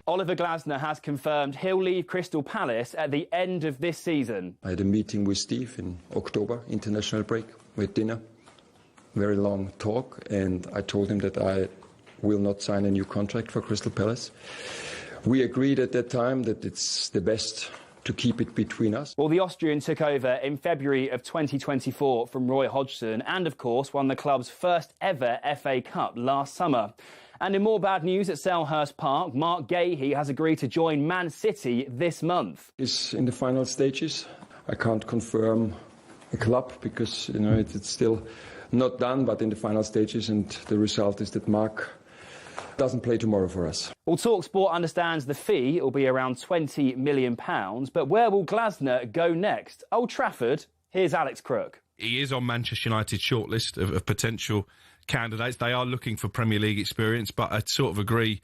Oliver Glasner has confirmed he'll leave Crystal Palace at the end of this season. I had a meeting with Steve in October, international break, with dinner. Very long talk, and I told him that I will not sign a new contract for Crystal Palace. We agreed at that time that it's the best to keep it between us. Well, the Austrian took over in February of 2024 from Roy Hodgson and, of course, won the club's first ever FA Cup last summer. And in more bad news at Selhurst Park, Mark Gahey has agreed to join Man City this month. It's in the final stages. I can't confirm a club because, you know, it's still not done, but in the final stages, and the result is that Mark doesn't play tomorrow for us. Well, talkSPORT understands the fee will be around £20 million, but where will Glasner go next? Old Trafford? Here's Alex Crook. He is on Manchester United's shortlist of potential candidates. They are looking for Premier League experience, but I sort of agree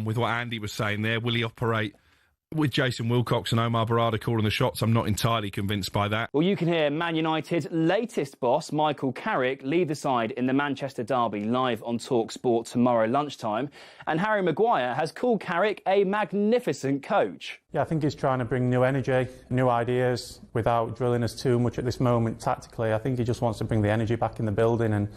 with what Andy was saying there. Will he operate with Jason Wilcox and Omar Barada calling the shots? I'm not entirely convinced by that. Well, you can hear Man United's latest boss, Michael Carrick, lead the side in the Manchester derby live on talkSPORT tomorrow lunchtime. And Harry Maguire has called Carrick a magnificent coach. Yeah, I think he's trying to bring new energy, new ideas, without drilling us too much at this moment tactically. I think he just wants to bring the energy back in the building, and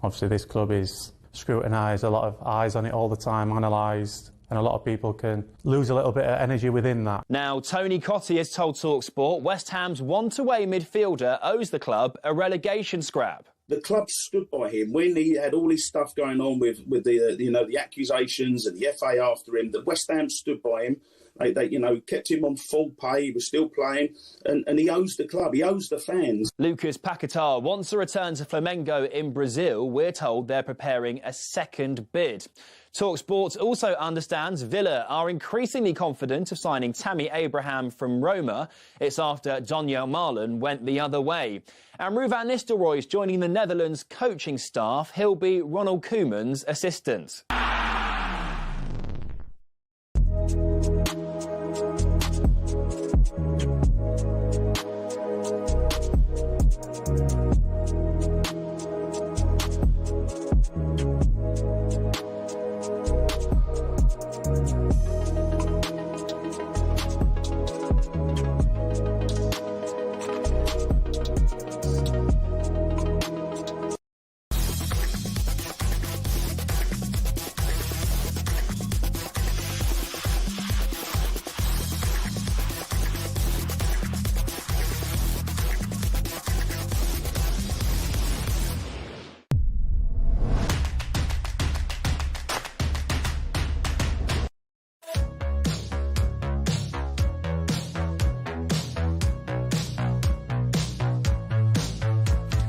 obviously this club is scrutinised, a lot of eyes on it all the time, analysed, and a lot of people can lose a little bit of energy within that. Now, Tony Cottee has told talkSPORT West Ham's one-away midfielder owes the club a relegation scrap. The club stood by him when he had all his stuff going on with the accusations and the FA after him. The West Ham stood by him. They kept him on full pay. He was still playing, and he owes the club. He owes the fans. Lucas Paquetá wants a return to Flamengo in Brazil. We're told they're preparing a second bid. talkSPORT also understands Villa are increasingly confident of signing Tammy Abraham from Roma. It's after Daniel Marlon went the other way. And Ruud van Nistelrooy is joining the Netherlands coaching staff. He'll be Ronald Koeman's assistant.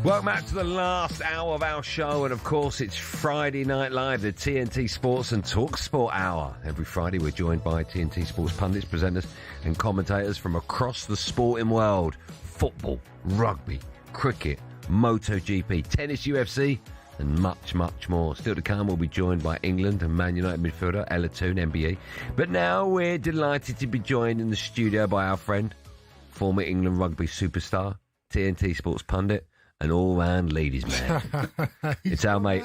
Welcome back to the last hour of our show, and of course it's Friday Night Live, the TNT Sports and talkSPORT Hour. Every Friday we're joined by TNT Sports pundits, presenters and commentators from across the sporting world. Football, rugby, cricket, MotoGP, tennis, UFC and much, much more. Still to come, we'll be joined by England and Man United midfielder Ella Toon, MBE. But now we're delighted to be joined in the studio by our friend, former England rugby superstar, TNT Sports pundit, an all-round ladies' man. It's our mate,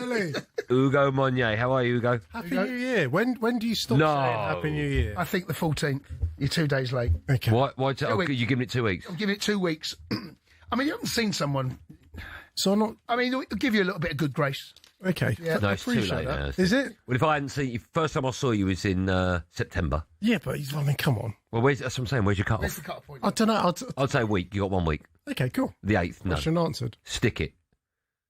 Ugo Monye. How are you, Ugo? Happy New Year. When do you stop saying Happy New Year? I think the 14th. You're 2 days late. Okay. Why you giving it 2 weeks? I'm giving it 2 weeks. I mean, you haven't seen someone. So I'm not... I mean, it'll give you a little bit of good grace. Okay. Yeah. No, it's too late that. now. Is it? Well, if I hadn't seen you, first time I saw you was in September. Yeah, but I mean, come on. Well, that's what I'm saying. Where's your cut Where's the off? cut-off point? I don't know. I'd say a week. You got 1 week. Okay, cool. The 8th, no. Question answered. Stick it.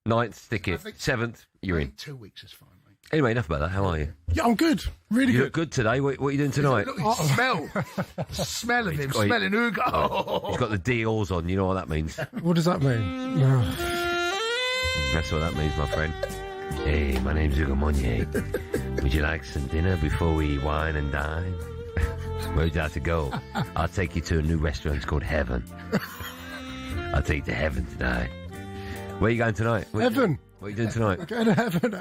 9th, stick it. 7th, you're in. 2 weeks is fine, mate. Anyway, enough about that. How are you? Yeah, I'm good. Really You good. look good today. What are you doing tonight? Look, the smell. The smell of him. got- Smelling Ugo. He's got the Dior's on. You know what that means? What does that mean? No. That's what that means, my friend. Hey, my name's Ugo Monye. Would you like some dinner before we wine and dine? Where would you like to go? I'll take you to a new restaurant. It's called Heaven. I'll take you to Heaven tonight. Where are you going tonight? Heaven. What are you doing tonight? Going to heaven.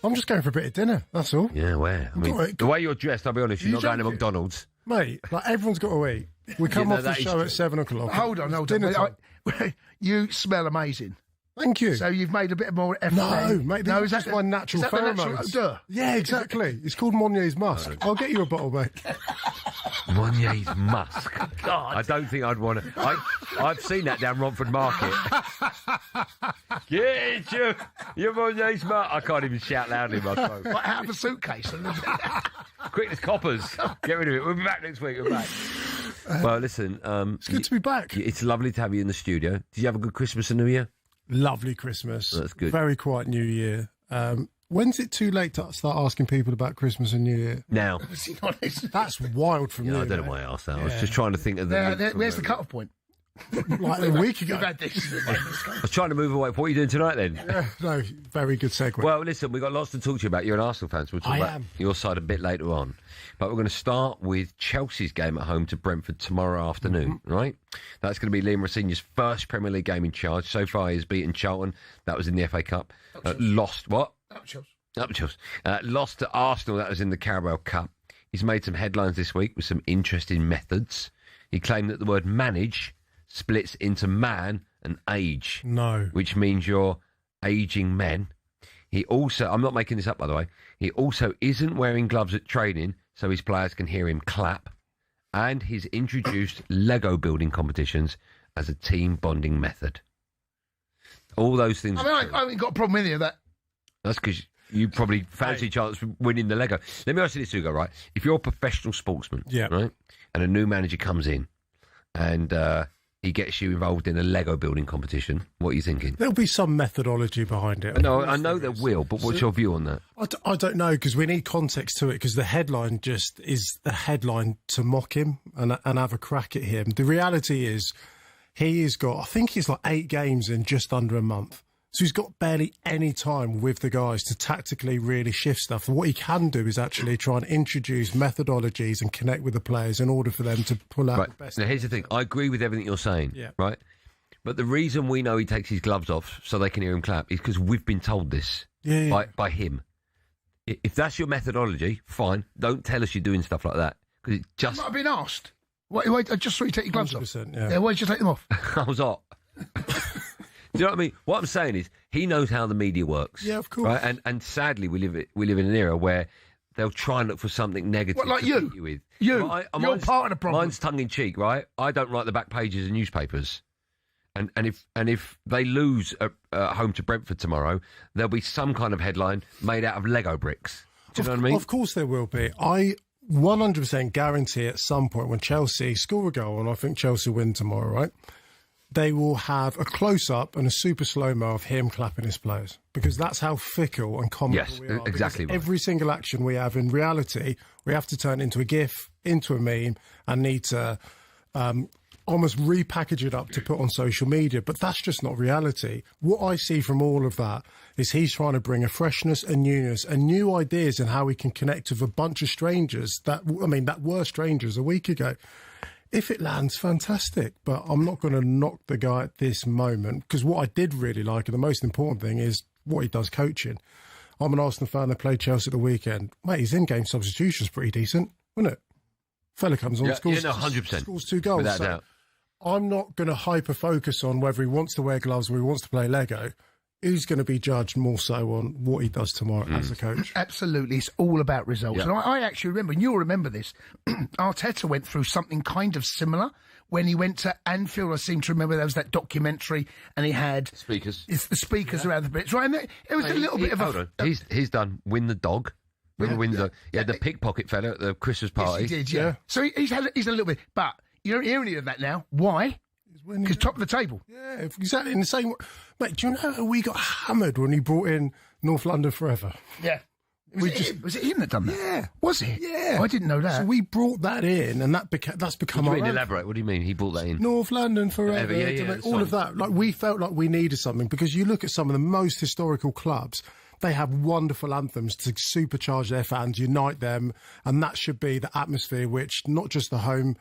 I'm just going for a bit of dinner. That's all. Yeah, where? I mean, Right. the way you're dressed, I'll be honest, you're You not going to joking? McDonald's. Mate, like everyone's got to eat. We come Yeah, no, off the that is show true. at 7 o'clock. Hold on. Dinner time. You smell amazing. Thank you. So you've made a bit more effort. No, mate, no, is that my natural is that the natural pheromones? odor? Yeah, exactly. It's called Monier's Musk. I'll get you a bottle, mate. Monier's Musk. God. I don't think I'd want to. I've seen that down Romford Market. Get you. You're Monier's Musk. I can't even shout loudly in my phone. Like out of a suitcase. Quick, there's coppers. Get rid of it. We'll be back next week. We're back. Well, listen. It's good to be back. It's lovely to have you in the studio. Did you have a good Christmas and New Year? Lovely Christmas. That's good. Very quiet New Year. When's it too late to start asking people about Christmas and New Year? Now. That's wild from you. I don't know why I asked that. I was just trying to think of the. Where's the cut-off point? Like a week ago. We've had this. I was trying to move away. What are you doing tonight then? No, very good segue. Well, listen, we've got lots to talk to you about. You're an Arsenal fan, so we'll talk I about am. your side a bit later on. But we're going to start with Chelsea's game at home to Brentford tomorrow afternoon, right? That's going to be Liam Rosenior's first Premier League game in charge. So far, he's beaten Charlton. That was in the FA Cup. Lost what? Up Chelsea. Lost to Arsenal. That was in the Carabao Cup. He's made some headlines this week with some interesting methods. He claimed that the word manage splits into man and age. No. Which means you're ageing men. He also, I'm not making this up, by the way, he also isn't wearing gloves at training so his players can hear him clap. And he's introduced Lego building competitions as a team bonding method. All those things. I mean, I haven't got a problem with any of that. That's because you probably fancy chance of winning the Lego. Let me ask you this, Hugo, right? If you're a professional sportsman, right, and a new manager comes in and he gets you involved in a Lego building competition, what are you thinking? There'll be some methodology behind it. No, I know there will, but what's your view on that? I don't know, because we need context to it, because the headline just is the headline to mock him and have a crack at him. The reality is he's got, I think he's like 8 games in just under a month. So he's got barely any time with the guys to tactically really shift stuff. And what he can do is actually try and introduce methodologies and connect with the players in order for them to pull out the best. Now, here's the thing. I agree with everything you're saying, right? But the reason we know he takes his gloves off so they can hear him clap is because we've been told this by him. If that's your methodology, fine. Don't tell us you're doing stuff like that. Because it just... I've been asked. Wait, I just saw you take your gloves off. Yeah, why did you take them off? I was hot. Do you know what I mean? What I'm saying is, he knows how the media works. Yeah, of course. Right? And sadly, we live in an era where they'll try and look for something negative What, like to you? beat you with. You're part of the problem. Mine's tongue in cheek, right? I don't write the back pages of newspapers. And if they lose at home to Brentford tomorrow, there'll be some kind of headline made out of Lego bricks. Do you know what I mean? Of course there will be. I 100% guarantee at some point when Chelsea score a goal, and I think Chelsea win tomorrow, right? They will have a close-up and a super slow-mo of him clapping his players, because that's how fickle and comical we are. Exactly. Right. Every single action we have in reality, we have to turn into a GIF, into a meme, and need to almost repackage it up to put on social media, but that's just not reality. What I see from all of that is he's trying to bring a freshness and newness and new ideas in how he can connect with a bunch of strangers that were strangers a week ago. If it lands, fantastic, but I'm not going to knock the guy at this moment, because what I did really like, and the most important thing, is what he does coaching. I'm an Arsenal fan that played Chelsea at the weekend. Mate, his in-game substitution's pretty decent, wasn't it? Fella comes on, scores 100%. Scores 2 goals. Without doubt. I'm not going to hyper-focus on whether he wants to wear gloves or he wants to play Lego. He's going to be judged more so on what he does tomorrow as a coach. Absolutely. It's all about results. And I actually remember, and you'll remember this, Arteta went through something kind of similar when he went to Anfield. I seem to remember there was that documentary and he had... Speakers. It's the speakers around the bits, right? And it was a little bit of Hold on. He's done Win the Dog. Win the Dog. He had the pickpocket fella at the Christmas party. Yes, he did, yeah. So he's a little bit... But you don't hear any of that now. Why? Because top of the table. Yeah, exactly. In the same way. Mate, do you know how we got hammered when he brought in North London Forever? Yeah. Was it him that done that? Yeah. Was it? Yeah. Oh, I didn't know that. So we brought that in, and that's become What do our you mean, own. elaborate? What do you mean he brought that in? North London Forever. All of that. Like, we felt like we needed something, because you look at some of the most historical clubs, they have wonderful anthems to supercharge their fans, unite them, and that should be the atmosphere which not just the home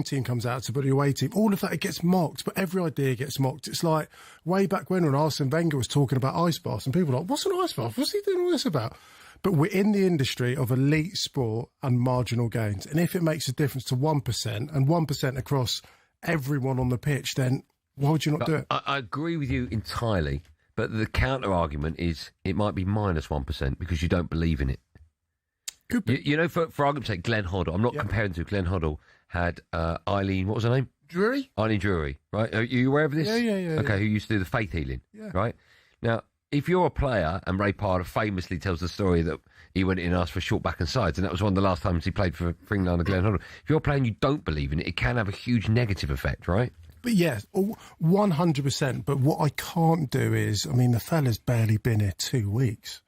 team comes out to, but the away team. All of that, it gets mocked, but every idea gets mocked. It's like way back when Arsene Wenger was talking about ice baths, and people were like, what's an ice bath? What's he doing all this about? But we're in the industry of elite sport and marginal gains, and if it makes a difference to 1% and 1% across everyone on the pitch, then why would you not do it? I agree with you entirely. But the counter argument is it might be minus 1% because you don't believe in it. Could be. You know, for argument's sake, Glenn Hoddle. I'm not comparing to Glenn Hoddle. Had Eileen, what was her name? Drury? Eileen Drury, right? Are you aware of this? Yeah. Okay, who used to do the faith healing, right? Now, if you're a player, and Ray Parder famously tells the story that he went in and asked for short back and sides, and that was one of the last times he played for England under Glenn Hoddle. If you're a player and you don't believe in it, it can have a huge negative effect, right? But yes, 100%. But what I can't do is, I mean, the fella's barely been here 2 weeks,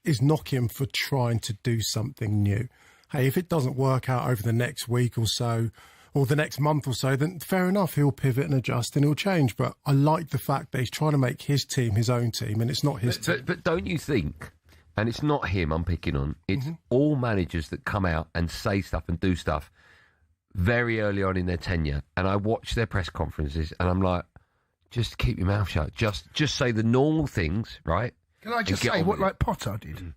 is knock him for trying to do something new. Hey, if it doesn't work out over the next week or so, or the next month or so, then fair enough, he'll pivot and adjust and he'll change. But I like the fact that he's trying to make his team his own team, and it's not his team. But don't you think, and it's not him I'm picking on, it's all managers that come out and say stuff and do stuff very early on in their tenure, and I watch their press conferences, and I'm like, just keep your mouth shut. Just say the normal things, right? Can I just say what like Potter did?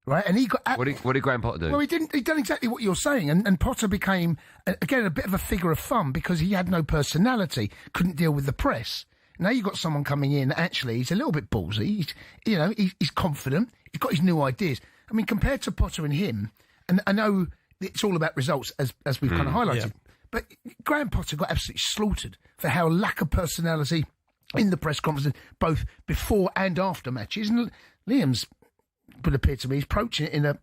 Right, and he got... What did Graham Potter do? Well, he done exactly what you're saying, and Potter became, again, a bit of a figure of fun because he had no personality, couldn't deal with the press. Now you've got someone coming in, actually, he's a little bit ballsy, he's confident, he's got his new ideas. I mean, compared to Potter and him, and I know it's all about results, as we've kind of highlighted. Yeah. But Graham Potter got absolutely slaughtered for how lack of personality in the press conferences, both before and after matches. And Liam's would appear to me he's approaching it in a...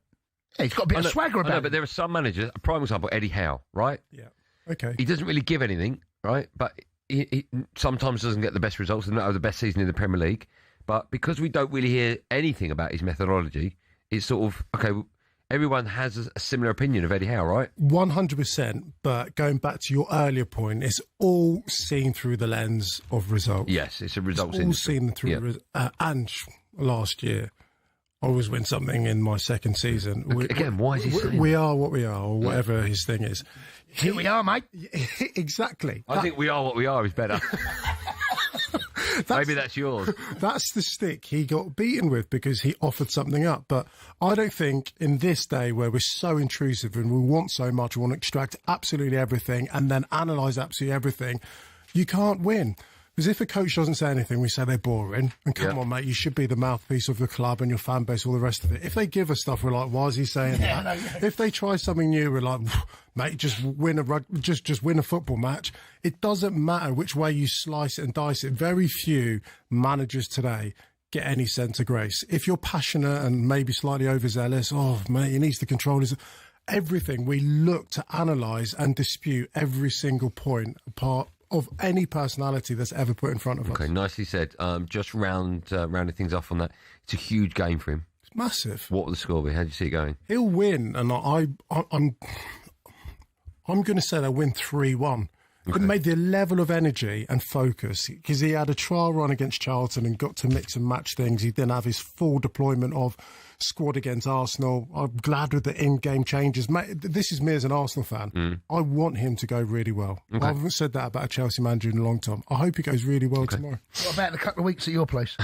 he's got a bit of swagger about it. But there are some managers, a prime example, Eddie Howe, right? Yeah. Okay. He doesn't really give anything, right? But he sometimes doesn't get the best results, doesn't have the best season in the Premier League. But because we don't really hear anything about his methodology, it's sort of, okay, everyone has a similar opinion of Eddie Howe, right? 100%, but going back to your earlier point, it's all seen through the lens of results. Yes, it's a results industry. All industry. Seen through and last year, I always win something in my second season. Why is he saying we are what we are, or whatever his thing is. Here we are, mate. Exactly. I think we are what we are is better. Maybe that's yours. That's the stick he got beaten with because he offered something up. But I don't think in this day where we're so intrusive and we want so much, we want to extract absolutely everything and then analyse absolutely everything, you can't win. Because if a coach doesn't say anything, we say they're boring. And come on, mate, you should be the mouthpiece of the club and your fan base, all the rest of it. If they give us stuff, we're like, why is he saying that? If they try something new, we're like, mate, just win a football match. It doesn't matter which way you slice it and dice it. Very few managers today get any sense of grace. If you're passionate and maybe slightly overzealous, mate, he needs to control his... Everything, we look to analyse and dispute every single point apart of any personality that's ever put in front of us. Okay, nicely said. Just rounding things off on that. It's a huge game for him. It's massive. What will the score be? How do you see it going? He'll win, and I'm going to say they'll win 3-1. It made the level of energy and focus, because he had a trial run against Charlton and got to mix and match things. He didn't have his full deployment of squad against Arsenal. I'm glad with the in-game changes. Mate, this is me as an Arsenal fan. I want him to go really well. I haven't said that about a Chelsea manager in a long time. I hope he goes really well tomorrow. What about in a couple of weeks at your place?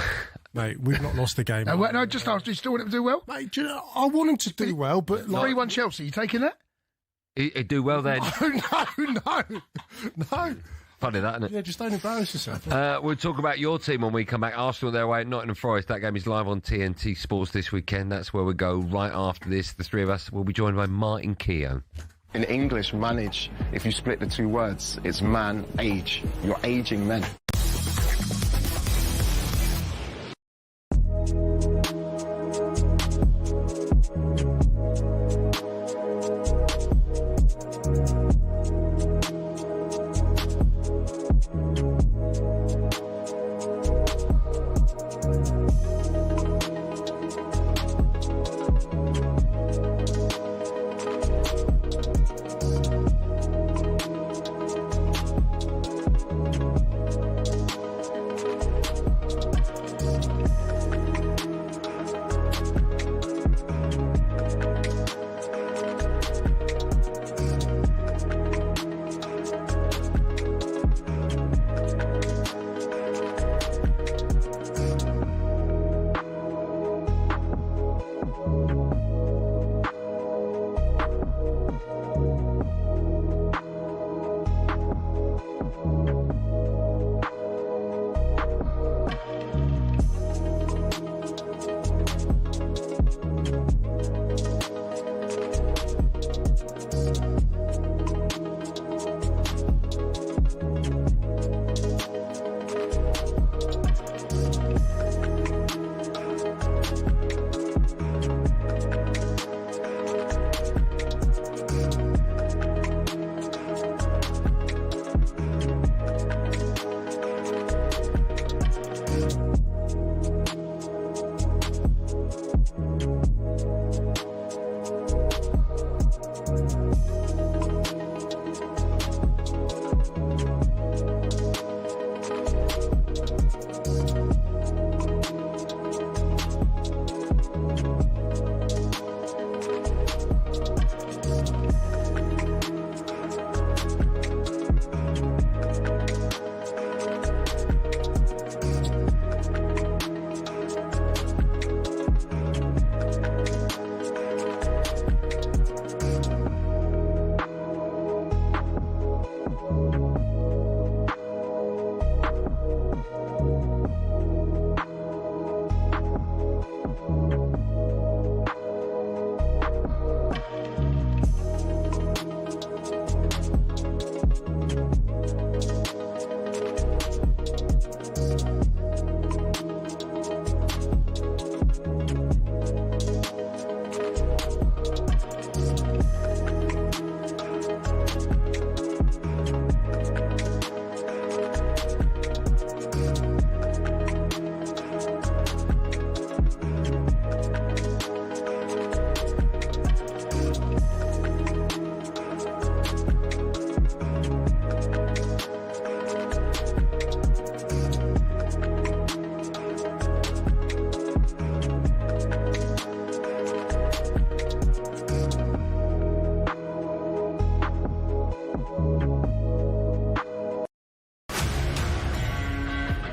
Mate, we've not lost a game. No, just asked, do you still want him to do well? Mate, do you know, I want him to do well, but... 3-1 Chelsea, you taking that? He'd do well then. No. Funny that, isn't it? Yeah, just don't embarrass yourself. We'll talk about your team when we come back. Arsenal their way at Nottingham Forest. That game is live on TNT Sports this weekend. That's where we go right after this. The three of us will be joined by Martin Keown. In English, manage, if you split the two words, it's man, age. You're aging men.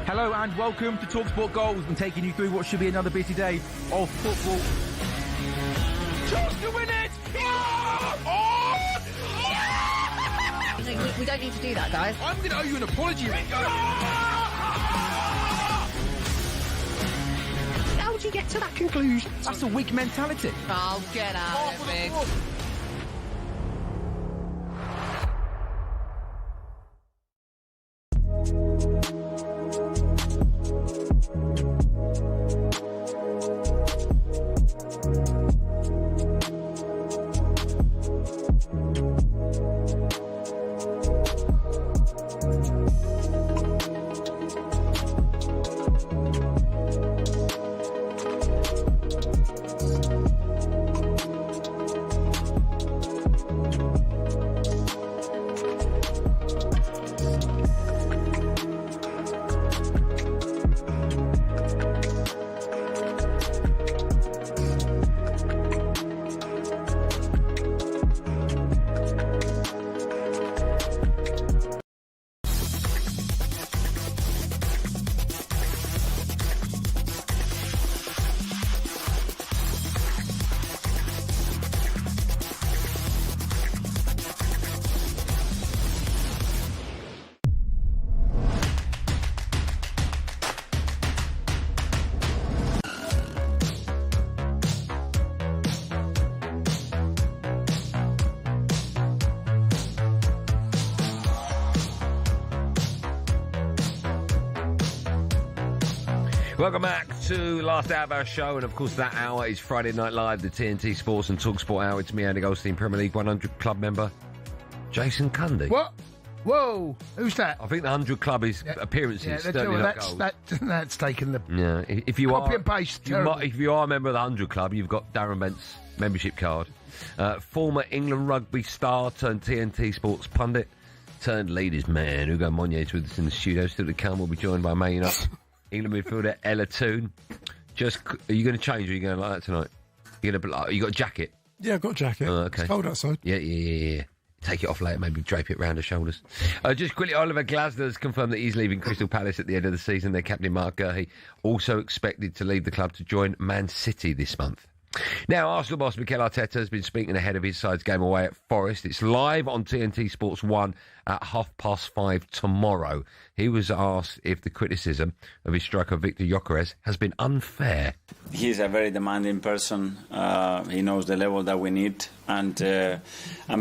Hello and welcome to talkSPORT Goals and taking you through what should be another busy day of football. Chance to win it! We don't need to do that, guys. I'm going to owe you an apology. How would you get to that conclusion? That's a weak mentality. Oh, get out of it. Welcome back to last hour of our show, and of course that hour is Friday Night Live, the TNT Sports and talkSPORT hour. It's me, Andy Goldstein, Premier League 100 Club member, Jason Cundy. What? Whoa, who's that? I think the 100 Club is appearances, certainly not goals. That's taken the if you copy are, and paste. if you are a member of the 100 Club, you've got Darren Bent's membership card. Former England rugby star turned TNT Sports pundit turned ladies man Ugo Monye's with us in the studio. Still to come, we'll be joined by Man United England midfielder Ella Toon. Are you going to change, or are you going like that tonight? You got a jacket? Yeah, I've got a jacket. Okay. It's cold outside. Yeah. Take it off later, maybe drape it round her shoulders. Just quickly, Oliver Glasner's confirmed that he's leaving Crystal Palace at the end of the season. Their captain, Mark Gurhey, also expected to leave the club to join Man City this month. Now, Arsenal boss Mikel Arteta has been speaking ahead of his side's game away at Forest. It's live on TNT Sports 1 at 5:30 tomorrow. He was asked if the criticism of his striker Victor Gyökeres has been unfair. He's a very demanding person. He knows the level that we need, and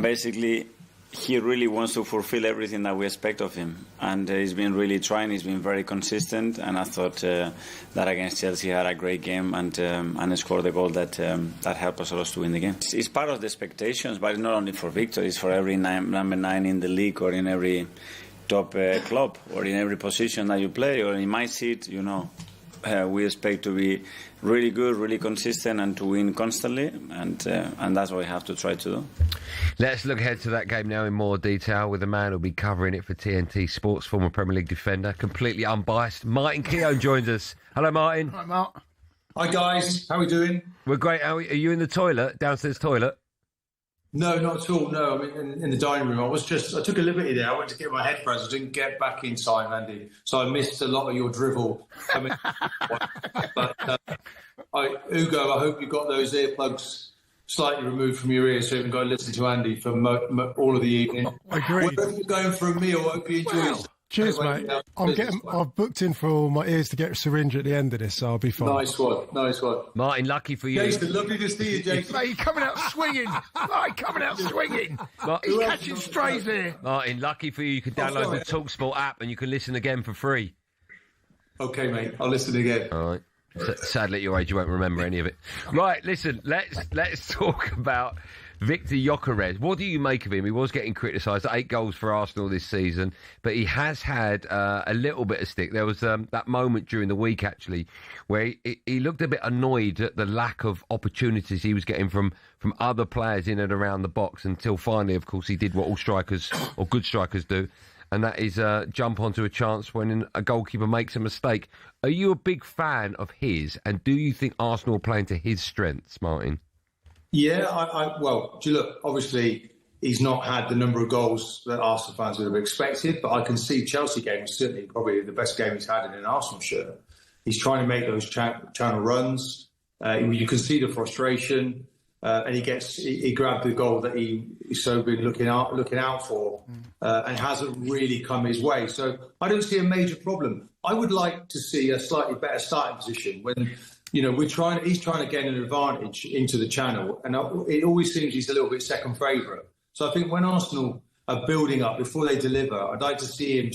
basically he really wants to fulfill everything that we expect of him. And he's been really trying. He's been very consistent, and I thought that against Chelsea he had a great game and scored the goal that helped us a lot to win the game. It's part of the expectations, but it's not only for Victor. It's for every number 9 in the league, or in every top club, or in every position that you play, or in my seat, we expect to be really good, really consistent, and to win constantly, and that's what we have to try to do. Let's look ahead to that game now in more detail with a man who'll be covering it for TNT Sports, former Premier League defender, completely unbiased. Martin Keown joins us. Hello, Martin. Hi, Mark. Hi, guys. How are we doing? We're great. Are you in the toilet, downstairs toilet? No, not at all. No, I'm in the dining room. I took a liberty there. I went to get my headphones. I didn't get back in time, Andy. So I missed a lot of your drivel. Ugo, I hope you got those earplugs slightly removed from your ears so you can go and listen to Andy for all of the evening. Agreed. Wherever you're going for a meal, I hope you enjoy it. Cheers, mate. I've booked in for my ears to get a syringe at the end of this, so I'll be fine. Nice one. Martin, lucky for you. Jason, lovely to see you, Jason. Mate, he's coming out swinging. He's catching strays there. Martin, lucky for you, you can download the talkSPORT app and you can listen again for free. Okay, mate. I'll listen again. All right. Sadly, at your age, you won't remember any of it. Right, listen, let's talk about Victor Gyökeres. What do you make of him? He was getting criticised. 8 goals for Arsenal this season, but he has had a little bit of stick. There was that moment during the week, actually, where he looked a bit annoyed at the lack of opportunities he was getting from other players in and around the box, until finally, of course, he did what all strikers or good strikers do, and that is jump onto a chance when a goalkeeper makes a mistake. Are you a big fan of his, and do you think Arsenal are playing to his strengths, Martin? Yeah, well, do you look, obviously he's not had the number of goals that Arsenal fans would have expected, but I can see Chelsea game is certainly probably the best game he's had in an Arsenal shirt. He's trying to make those channel runs. You can see the frustration, and he grabbed the goal that he's so been looking out for, and hasn't really come his way. So I don't see a major problem. I would like to see a slightly better starting position when, he's trying to gain an advantage into the channel, and it always seems he's a little bit second favourite. So I think when Arsenal are building up before they deliver, I'd like to see him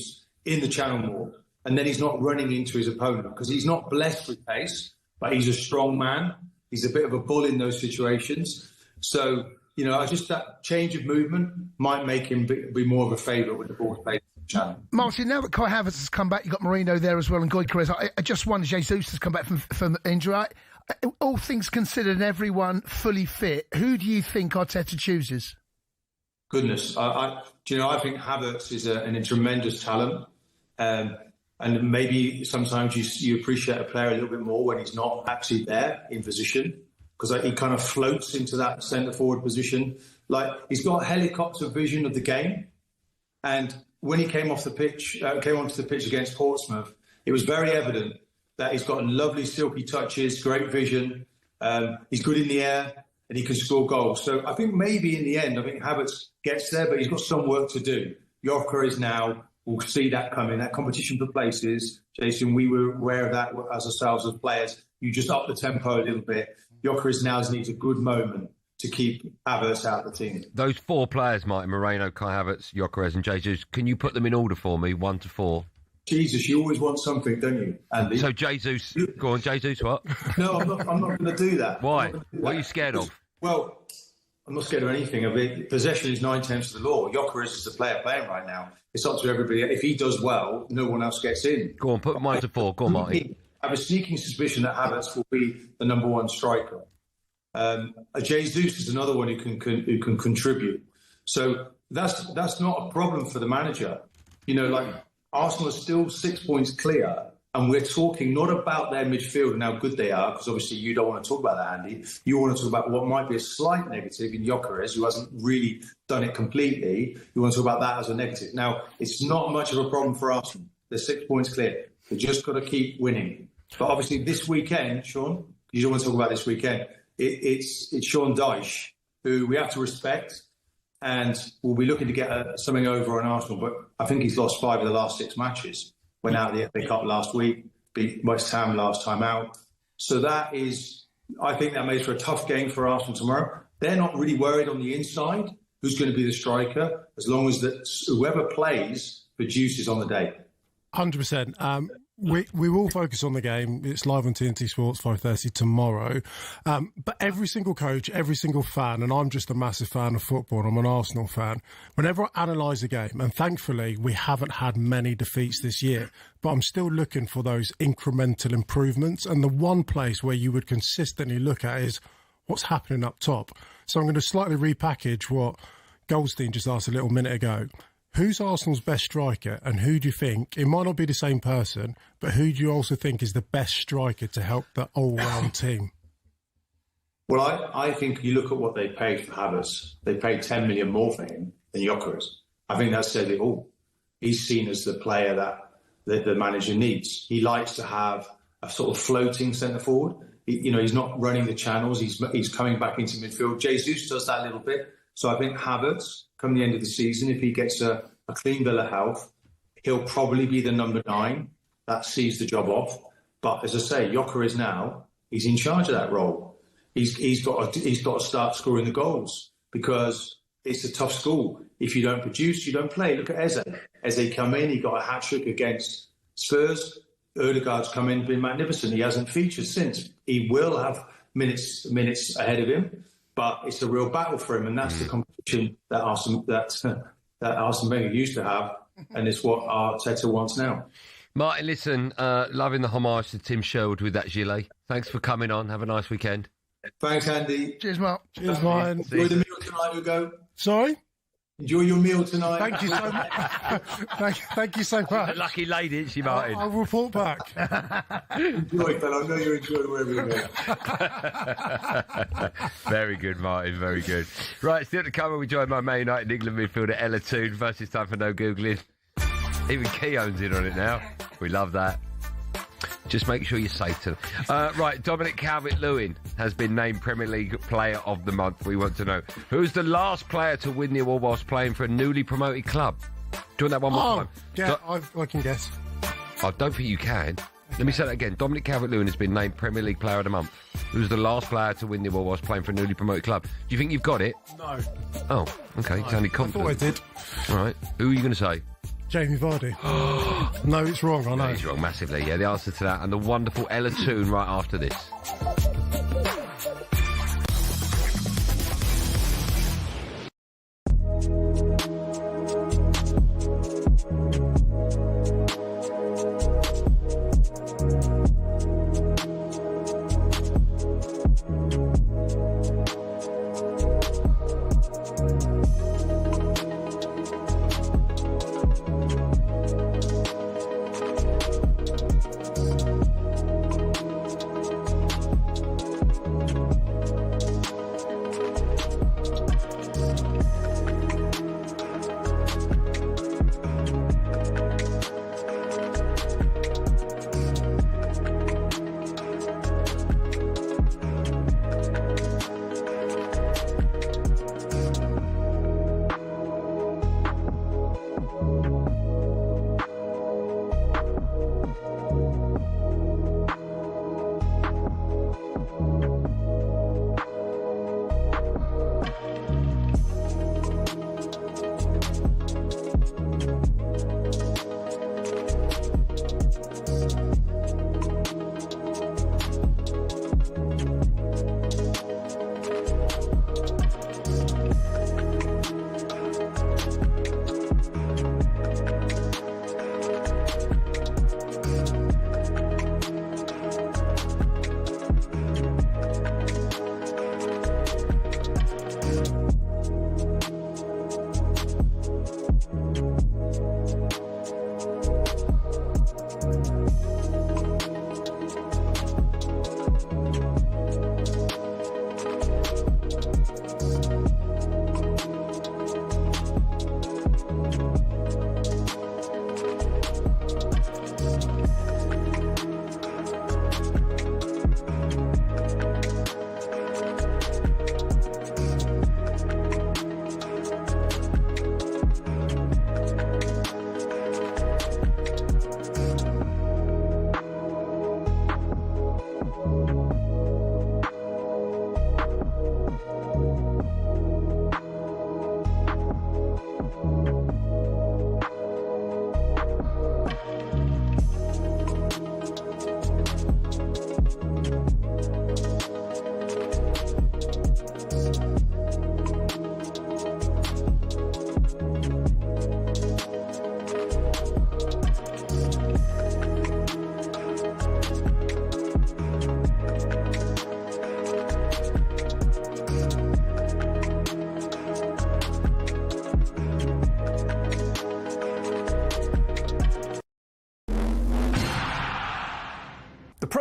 in the channel more, and then he's not running into his opponent, because he's not blessed with pace, but he's a strong man. He's a bit of a bull in those situations. So, just that change of movement might make him be more of a favourite with the ball played in the channel. Martin, now that Kai Havertz has come back, you've got Mourinho there as well, and Gyökeres. I just wonder, Jesus has come back from injury. All things considered and everyone fully fit, who do you think Arteta chooses? Goodness. I think Havertz is a tremendous talent. And maybe sometimes you appreciate a player a little bit more when he's not actually there in position, because he kind of floats into that centre-forward position. Like, he's got helicopter vision of the game. And when he came onto the pitch against Portsmouth, it was very evident that he's got lovely silky touches, great vision. He's good in the air, and he can score goals. So I think maybe in the end, Havertz gets there, but he's got some work to do. Gyökeres now, we'll see that coming. That competition for places, Jason, we were aware of that as ourselves as players. You just up the tempo a little bit. Gyökeres now needs a good moment to keep Havertz out of the team. Those 4 players, Martin, Moreno, Kai Havertz, Gyökeres and Jesus, can you put them in order for me, 1 to 4? Jesus, you always want something, don't you, Andy? So Jesus, go on, Jesus, what? No, I'm not going to do that. Why? What are you scared of? Well, I'm not scared of anything. I mean, possession is 9/10 of the law. Gyökeres is the player playing right now. It's up to everybody. If he does well, no one else gets in. Go on, put mine to 4. Go on, Martin. I have a sneaking suspicion that Havertz will be the number one striker. Jesus is another one who can contribute. So that's not a problem for the manager. You know, like Arsenal are still 6 points clear, and we're talking not about their midfield and how good they are, because obviously you don't want to talk about that, Andy. You want to talk about what might be a slight negative in Gyökeres, who hasn't really done it completely. You want to talk about that as a negative. Now, it's not much of a problem for Arsenal. They're 6 points clear. They've just got to keep winning. But obviously this weekend, Sean, you don't want to talk about this weekend, it's Sean Dyche, who we have to respect, and we'll be looking to get something over on Arsenal. But I think he's lost 5 of the last 6 matches. Went out of the FA Cup last week, beat West Ham last time out. So that is, I think that makes for a tough game for Arsenal tomorrow. They're not really worried on the inside who's going to be the striker, as long as that whoever plays produces on the day. 100%. We will focus on the game. It's live on TNT Sports 5:30 tomorrow. But every single coach, every single fan, and I'm just a massive fan of football, and I'm an Arsenal fan, whenever I analyse a game, and thankfully we haven't had many defeats this year, but I'm still looking for those incremental improvements. And the one place where you would consistently look at is what's happening up top. So I'm going to slightly repackage what Goldstein just asked a little minute ago. Who's Arsenal's best striker, and who do you think, it might not be the same person, but who do you also think is the best striker to help the all-round team? Well, I think you look at what they paid for Havertz. They paid 10 million more for him than Gyökeres. I think that says it all. He's seen as the player that the manager needs. He likes to have a sort of floating centre forward. He's not running the channels. He's coming back into midfield. Jesus does that a little bit. So I think Havertz, come the end of the season, if he gets a clean bill of health, he'll probably be the number 9. That sees the job off. But as I say, Gyökeres now, he's in charge of that role. He's got to start scoring the goals, because it's a tough school. If you don't produce, you don't play. Look at Eze. Eze come in, he got a hat-trick against Spurs. Ødegaard's come in, been magnificent. He hasn't featured since. He will have minutes ahead of him. But it's a real battle for him, and that's the competition that Arsene Wenger used to have, and it's what Arteta wants now. Martin, listen, loving the homage to Tim Sherwood with that gilet. Thanks for coming on. Have a nice weekend. Thanks, Andy. Cheers, Mark. Cheers, Martin. Enjoy the meal tonight, Hugo. Sorry? Enjoy your meal tonight. Thank you so much. Thank you so much. Lucky lady, isn't she, Martin? I'll report back. Enjoy, fella. I know you're enjoying wherever you go. Very good, Martin. Very good. Right, still to come, we join my Man United England midfielder Ella Toon. First, it's time for no Googling. Even Keown's in on it now. We love that. Just make sure you're safe to them. Right, Dominic Calvert-Lewin has been named Premier League Player of the Month. We want to know, who's the last player to win the award whilst playing for a newly promoted club? Do you want that one more time? Yeah, I can guess. I don't think you can. Let me say that again. Dominic Calvert-Lewin has been named Premier League Player of the Month. Who's the last player to win the award whilst playing for a newly promoted club? Do you think you've got it? No. Oh, okay. You sounded confident. I thought I did. All right. Who are you going to say? Jamie Vardy. No, it's wrong, I know. He's wrong massively. Yeah, the answer to that. And the wonderful Ella Toon right after this.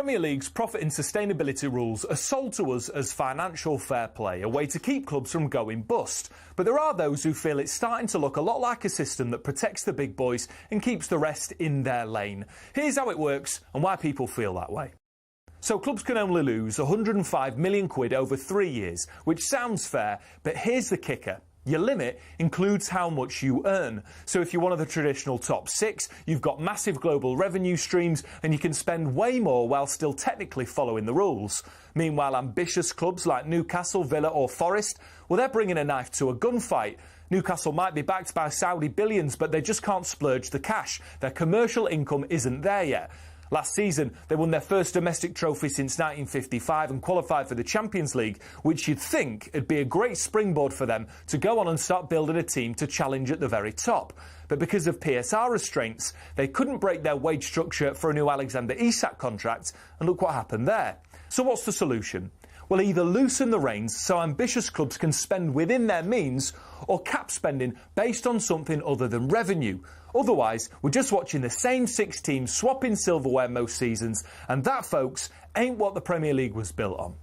Premier League's profit and sustainability rules are sold to us as financial fair play, a way to keep clubs from going bust. But there are those who feel it's starting to look a lot like a system that protects the big boys and keeps the rest in their lane. Here's how it works and why people feel that way. So clubs can only lose 105 million quid over 3 years, which sounds fair, but here's the kicker. Your limit includes how much you earn. So if you're one of the traditional top 6, you've got massive global revenue streams and you can spend way more while still technically following the rules. Meanwhile, ambitious clubs like Newcastle, Villa or Forest, well, they're bringing a knife to a gunfight. Newcastle might be backed by Saudi billions, but they just can't splurge the cash. Their commercial income isn't there yet. Last season, they won their first domestic trophy since 1955 and qualified for the Champions League, which you'd think would be a great springboard for them to go on and start building a team to challenge at the very top. But because of PSR restraints, they couldn't break their wage structure for a new Alexander Isak contract, and look what happened there. So what's the solution? Well, either loosen the reins so ambitious clubs can spend within their means, or cap spending based on something other than revenue. Otherwise, we're just watching the same 6 teams swapping silverware most seasons, and that, folks, ain't what the Premier League was built on.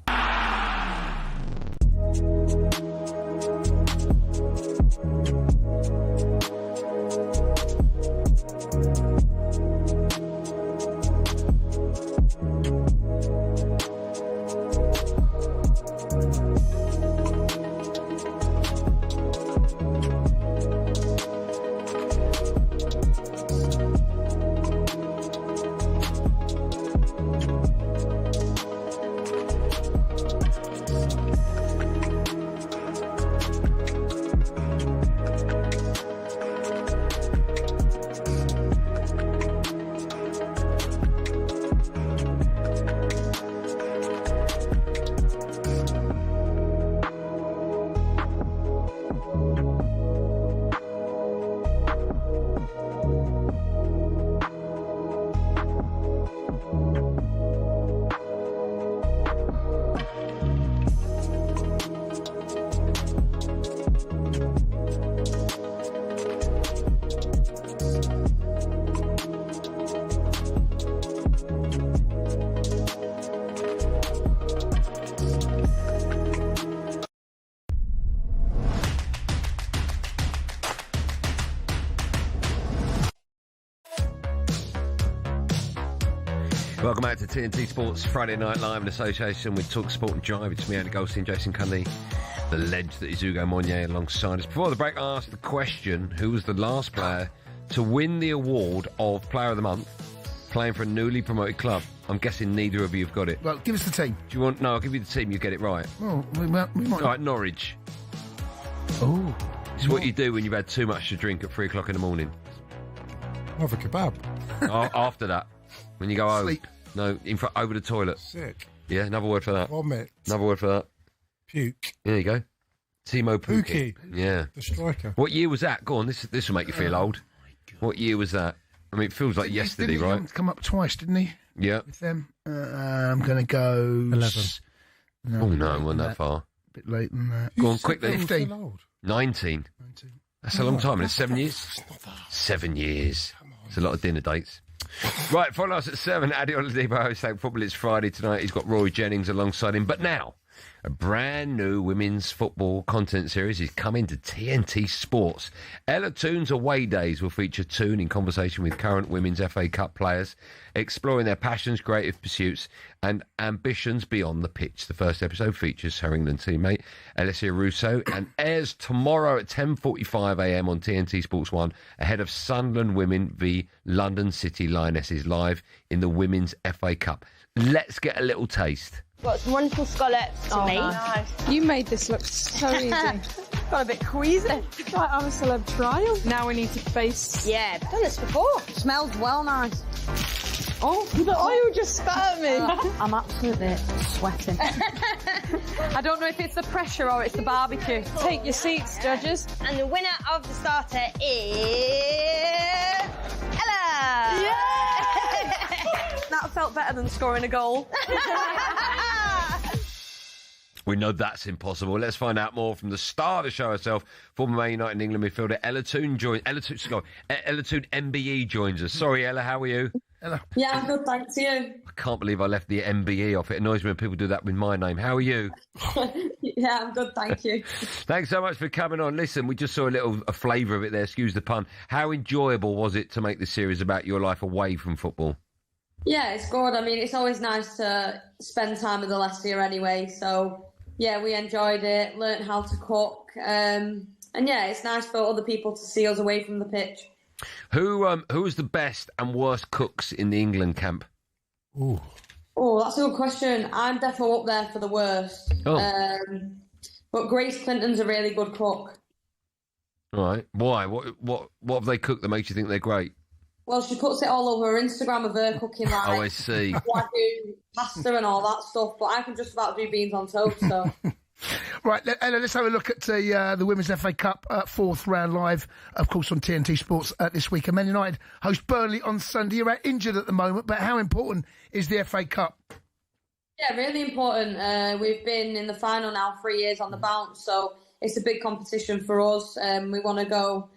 Welcome back to TNT Sports Friday Night Live in association with talkSPORT and Drive. It's me, Andy Goldstein, Jason Cunley, the ledge that is Hugo Monnier alongside us. Before the break, I asked the question, who was the last player to win the award of Player of the Month playing for a newly promoted club? I'm guessing neither of you have got it. Well, give us the team. Do you want... No, I'll give you the team, you get it right. Well, we might... All right, Norwich. Oh. It's what you do when you've had too much to drink at 3 o'clock in the morning. Have a kebab. After that. When you go home. Sleep. No, in front, over the toilet. Sick. Yeah, another word for that. Vomit. Another word for that. Puke. There you go. Timo Pukki. Yeah. The striker. What year was that? Go on, this will make you feel old. What year was that? I mean, it feels like yesterday, didn't he right? come up twice, didn't he? Yeah. With them. I'm going to go... 11. No, it wasn't that far. A bit late than that. Go on, quickly. 15. 19. That's a long time, it's 7 years. 7 years. It's a lot of dinner dates. Right, follow us at 7. Adi Oladipo hosts Football. It's Friday tonight. He's got Roy Jennings alongside him. But now, a brand new women's football content series is coming to TNT Sports. Ella Toon's Away Days will feature Toon in conversation with current Women's FA Cup players, exploring their passions, creative pursuits and ambitions beyond the pitch. The first episode features her England teammate, Alessia Russo, and airs tomorrow at 10:45am on TNT Sports 1, ahead of Sunderland Women v London City Lionesses live in the Women's FA Cup. Let's get a little taste. Got some wonderful scallops to make. Nice. You made this look so easy. Got a bit queasy. It's like our celeb trial. Now we need to face... Yeah, I've done this before. Smells well nice. Oh, the oil just spat at me. I'm absolutely sweating. I don't know if it's the pressure or it's the barbecue. Take your seats, judges. And the winner of the starter is... Ella! Yeah! That felt better than scoring a goal. We know that's impossible. Let's find out more from the star of the show herself, former Man United and England midfielder Ella Toon Ella Toon MBE joins us. Sorry, Ella, how are you? Hello. Yeah, I'm good, thanks. You? I can't believe I left the MBE off. It annoys me when people do that with my name. How are you? Yeah, I'm good, thank you. Thanks so much for coming on. Listen, we just saw a flavour of it there, excuse the pun. How enjoyable was it to make this series about your life away from football? Yeah, it's good. I mean, it's always nice to spend time with the lads here anyway. So, yeah, we enjoyed it, learnt how to cook. And, yeah, it's nice for other people to see us away from the pitch. Who was the best and worst cooks in the England camp? Ooh. Oh, that's a good question. I'm definitely up there for the worst. Oh. But Grace Clinton's a really good cook. All right. Why? What have they cooked that makes you think they're great? Well, she puts it all over her Instagram of her cooking, like Oh, I see. wagyu, pasta and all that stuff. But I can just about do beans on toast, so... Right, Ella, let's have a look at the Women's FA Cup fourth round live, of course, on TNT Sports this week. And Man United host Burnley on Sunday. You're out injured at the moment, but how important is the FA Cup? Yeah, really important. We've been in the final now 3 years on the bounce, so it's a big competition for us. We want to go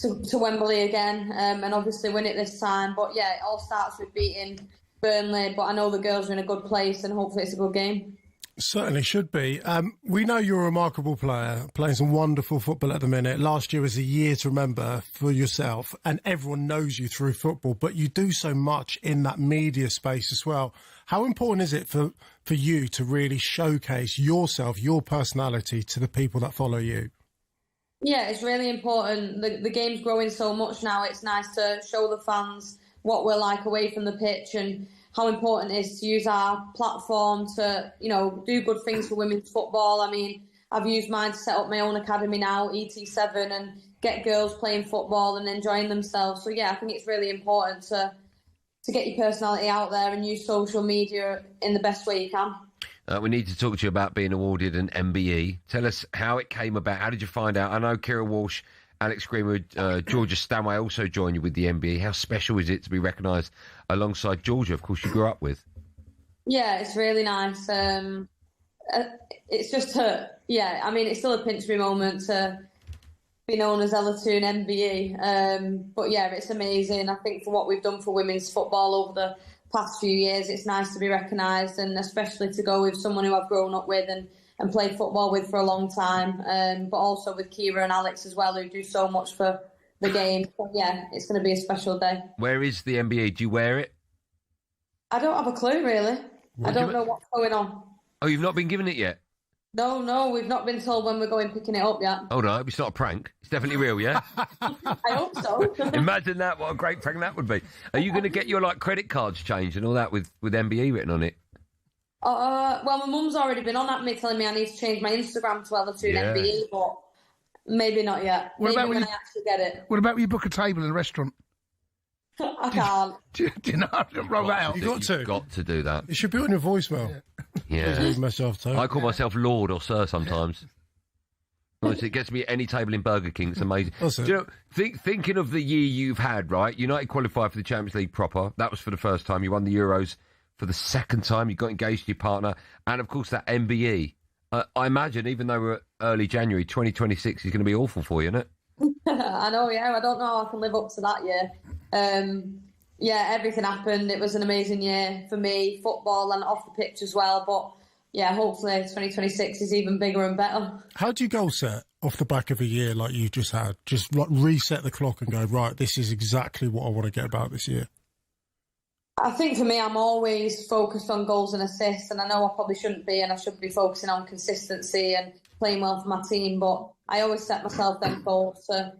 to Wembley again and obviously win it this time. But yeah, it all starts with beating Burnley, but I know the girls are in a good place and hopefully it's a good game. Certainly should be. We know you're a remarkable player, playing some wonderful football at the minute. Last year was a year to remember for yourself, and everyone knows you through football, but you do so much in that media space as well. How important is it for you to really showcase yourself, your personality to the people that follow you? Yeah, it's really important. The game's growing so much now. It's nice to show the fans what we're like away from the pitch and how important it is to use our platform to, do good things for women's football. I mean, I've used mine to set up my own academy now, ET7, and get girls playing football and enjoying themselves. So, yeah, I think it's really important to get your personality out there and use social media in the best way you can. We need to talk to you about being awarded an MBE. Tell us how it came about. How did you find out? I know Kira Walsh, Alex Greenwood, Georgia Stanway also joined you with the MBE. How special is it to be recognised alongside Georgia, of course, you grew up with? Yeah, it's really nice. It's just it's still a pinch me moment to be known as Ella to an MBE. But yeah, it's amazing. I think for what we've done for women's football over the past few years, it's nice to be recognised, and especially to go with someone who I've grown up with and played football with for a long time, but also with Kira and Alex as well, who do so much for the game. So, yeah, it's going to be a special day. Where is the MBE? Do you wear it? I don't have a clue, really. I don't know what's going on. Oh, you've not been given it yet? No, we've not been told when we're going picking it up yet. Oh, no, it's not a prank. It's definitely real, yeah? I hope so. Imagine that. What a great prank that would be. Are you going to get your credit cards changed and all that with MBE written on it? Well, my mum's already been on at me telling me I need to change my Instagram to Ella to an MBE, but maybe not yet. Maybe when I actually get it. What about when you book a table in a restaurant? I can't. Do you know how to roll that out? You've got to do that. It should be on your voicemail. Yeah. Myself too. I call myself Lord or Sir sometimes. Honestly, it gets me at any table in Burger King. It's amazing. Do you know, thinking of the year you've had, right? United qualified for the Champions League proper. That was for the first time. You won the Euros for the second time. You got engaged to your partner. And, of course, that MBE. I imagine, even though we're early January, 2026 is going to be awful for you, isn't it? I know, yeah. I don't know how I can live up to that year. Yeah, everything happened. It was an amazing year for me, football and off the pitch as well. But, yeah, hopefully 2026 is even bigger and better. How do you goal set off the back of a year like you just had? Just reset the clock and go, right, this is exactly what I want to get about this year. I think for me, I'm always focused on goals and assists, and I know I probably shouldn't be, and I should be focusing on consistency and playing well for my team, but I always set myself them goals to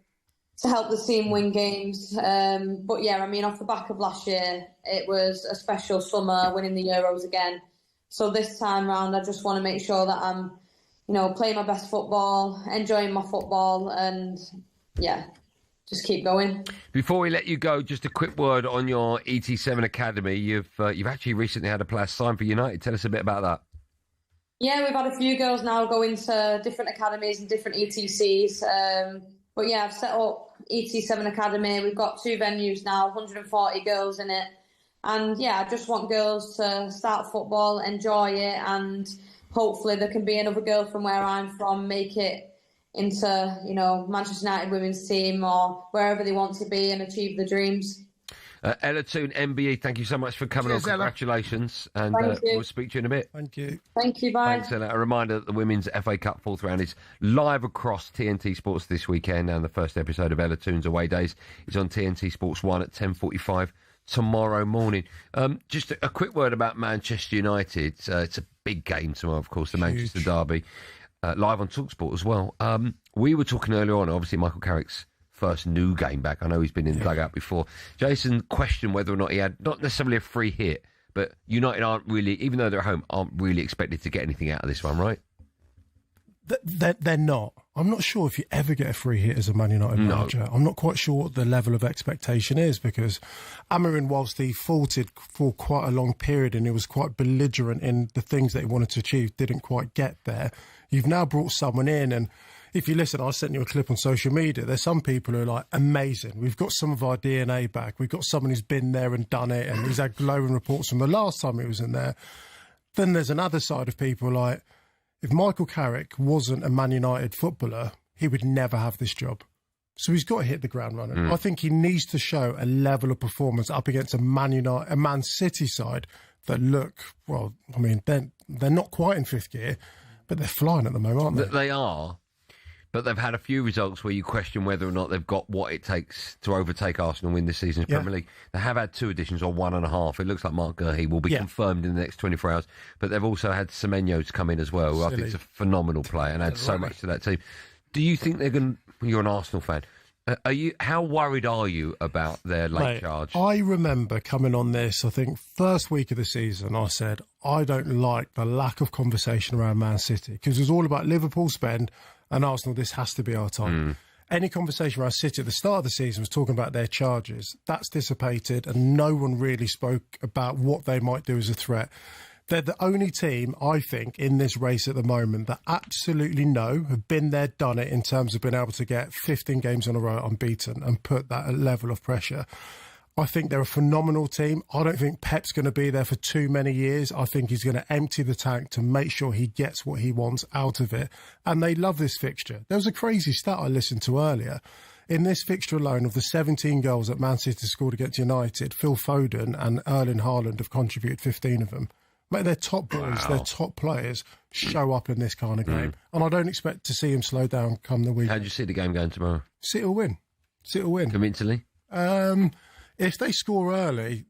help the team win games. But yeah, I mean, off the back of last year, it was a special summer, winning the Euros again. So this time round, I just want to make sure that I'm, playing my best football, enjoying my football, and yeah, just keep going. Before we let you go, just a quick word on your ET7 Academy. You've actually recently had a player sign for United. Tell us a bit about that. Yeah, we've had a few girls now going to different academies and different ETCs. But yeah, I've set up ET7 Academy. We've got 2 venues now, 140 girls in it. And yeah, I just want girls to start football, enjoy it, and hopefully there can be another girl from where I'm from, make it into, Manchester United women's team or wherever they want to be and achieve their dreams. Ella Toon, MBE, thank you so much for coming on. Congratulations. And we'll speak to you in a bit. Thank you. Thank you, bye. Thanks, Ella. A reminder that the Women's FA Cup 4th round is live across TNT Sports this weekend, and the first episode of Ella Toon's Away Days is on TNT Sports 1 at 10:45 tomorrow morning. Just a quick word about Manchester United. It's a big game tomorrow, of course, the Manchester Derby, live on talkSPORT as well. We were talking earlier on, obviously, Michael Carrick's first new game back. I know he's been in the dugout before. Jason questioned whether or not he had, not necessarily a free hit, but United aren't really, even though they're at home, aren't really expected to get anything out of this one, right? They're not. I'm not sure if you ever get a free hit as a Man United manager. I'm not quite sure what the level of expectation is, because Amorim, whilst he faltered for quite a long period and he was quite belligerent in the things that he wanted to achieve, didn't quite get there. You've now brought someone in, and if you listen, I sent you a clip on social media. There's some people who are like, amazing. We've got some of our DNA back. We've got someone who's been there and done it, and he's had glowing reports from the last time he was in there. Then there's another side of people like, if Michael Carrick wasn't a Man United footballer, he would never have this job. So he's got to hit the ground running. I think he needs to show a level of performance up against a Man City side that look, well, I mean, they're not quite in fifth gear, but they're flying at the moment, aren't they? They are. But they've had a few results where you question whether or not they've got what it takes to overtake Arsenal and win this season's Premier League. They have had 2 additions, or 1.5. It looks like Mark Gurhey will be confirmed in the next 24 hours. But they've also had Semenyo to come in as well, who I think is a phenomenal player and adds so much to that team. Do you think they're going to... You're an Arsenal fan. How worried are you about their late charge? I remember coming on this, I think, first week of the season, I said, I don't like the lack of conversation around Man City, because it was all about Liverpool spend and Arsenal, this has to be our time. Any conversation around City at the start of the season was talking about their charges. That's dissipated, and no one really spoke about what they might do as a threat. They're the only team, I think, in this race at the moment that absolutely have been there, done it, in terms of being able to get 15 games in a row unbeaten and put that level of pressure. I think they're a phenomenal team. I don't think Pep's going to be there for too many years. I think he's going to empty the tank to make sure he gets what he wants out of it. And they love this fixture. There was a crazy stat I listened to earlier. In this fixture alone, of the 17 goals that Man City scored against United, Phil Foden and Erling Haaland have contributed 15 of them. Mate, their top boys, their top players show up in this kind of game. And I don't expect to see him slow down come the weekend. How do you see the game going tomorrow? City will win. City will win. Convincingly? If they score early,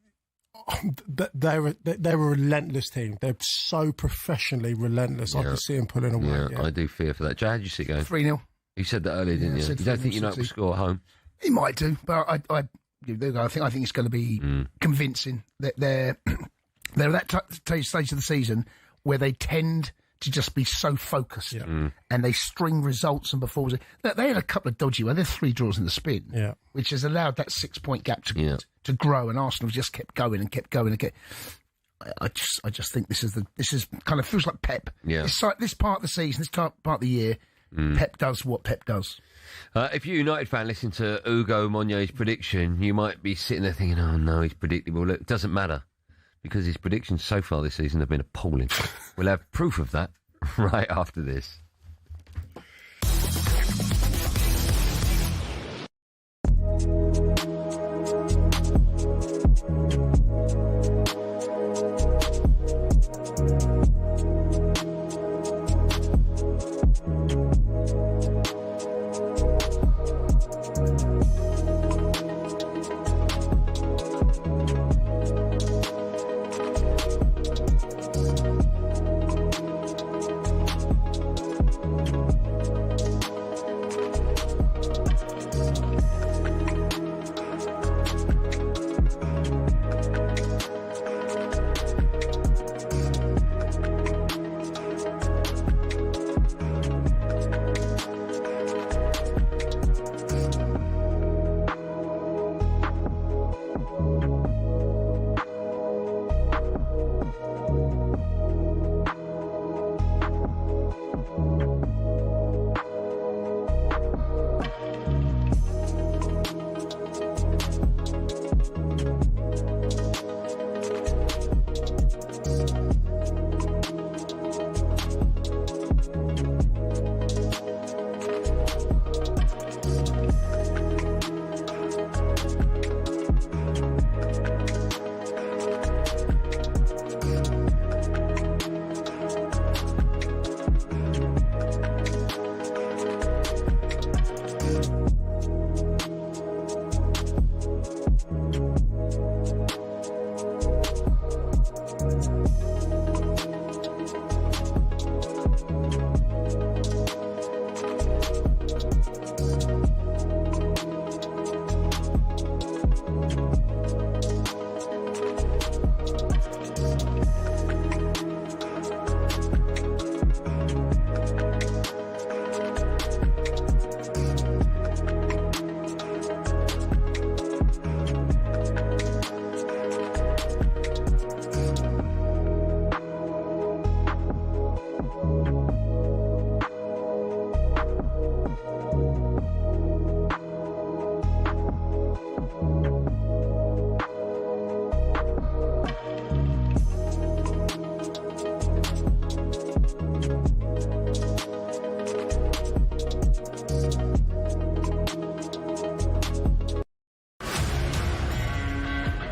they're a relentless team. They're so professionally relentless. I can see them pulling away. Yeah, I do fear for that. Jay, how do you see it going? 3-0. You said that earlier, didn't you? You don't think United will score at home? He might do, but I think it's going to be convincing. They're at that stage of the season where they tend to just be so focused and they string results and performances. They had a couple of dodgy ones. There's 3 draws in the spin, which has allowed that 6-point gap to grow, and Arsenal just kept going and kept going and kept. I just think this is kind of feels like Pep. Yeah. It's like this part of the season, this part of the year, Pep does what Pep does. If you're a United fan listening to Hugo Monye's prediction, you might be sitting there thinking, oh no, he's predictable. Look, it doesn't matter, because his predictions so far this season have been appalling. We'll have proof of that right after this.